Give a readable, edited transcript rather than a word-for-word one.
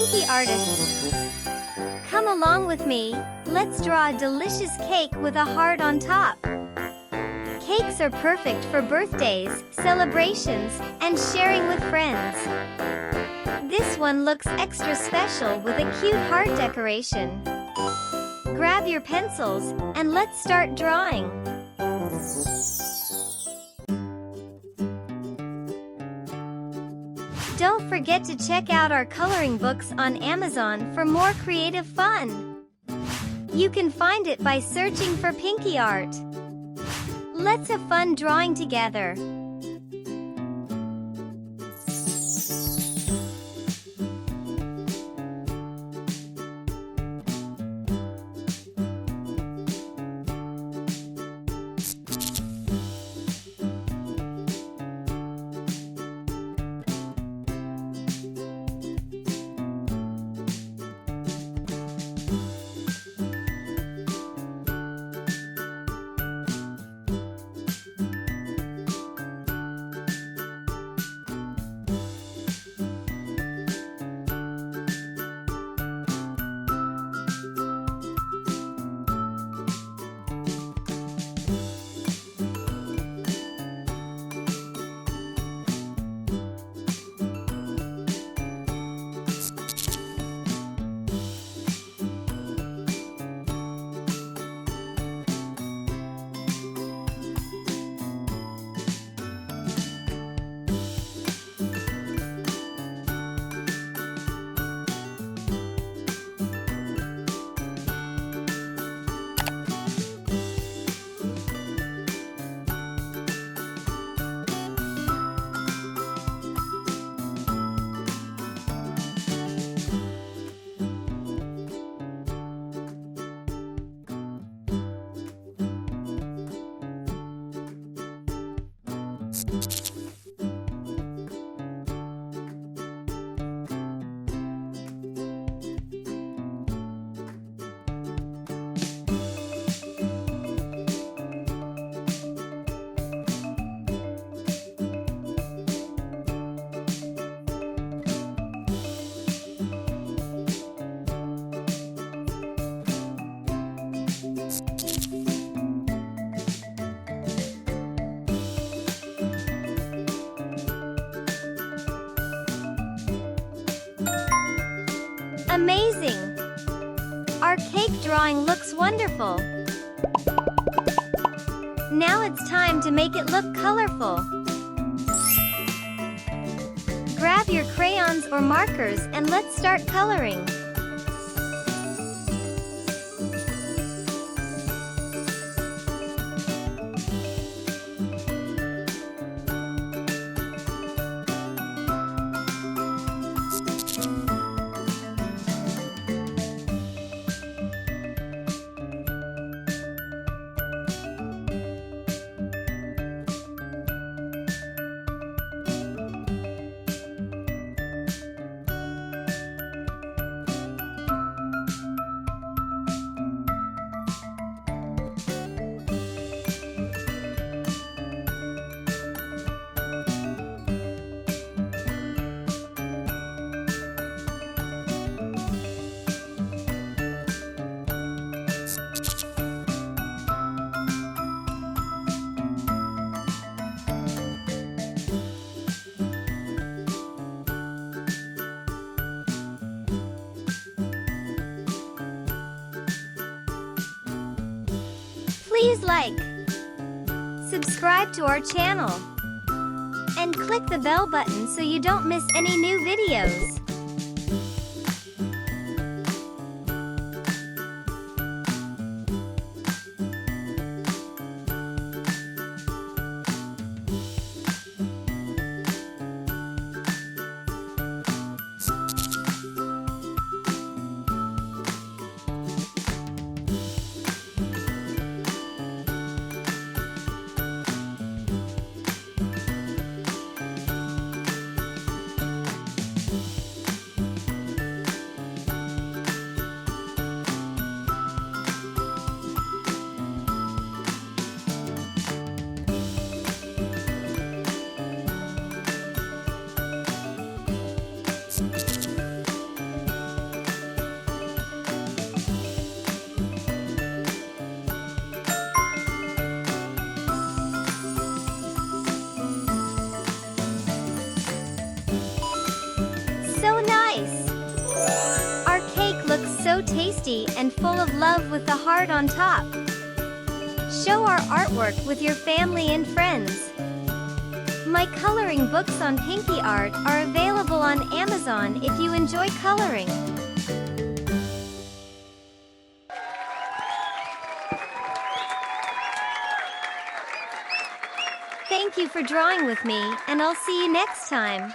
Pinky artists. Come along with me, let's draw a delicious cake with a heart on top. Cakes are perfect for birthdays, celebrations, and sharing with friends. This one looks extra special with a cute heart decoration. Grab your pencils, and let's start drawing. Don't forget to check out our coloring books on Amazon for more creative fun. You can find it by searching for Pinky Art. Let's have fun drawing together. Amazing! Our cake drawing looks wonderful. Now it's time to make it look colorful. Grab your crayons or markers and let's start coloring. Please like, subscribe to our channel, and click the bell button so you don't miss any new videos. full of love with the heart on top. Show our artwork with your family and friends. My coloring books on Pinky art are available on Amazon if you enjoy coloring. Thank you for drawing with me, and I'll see you next time.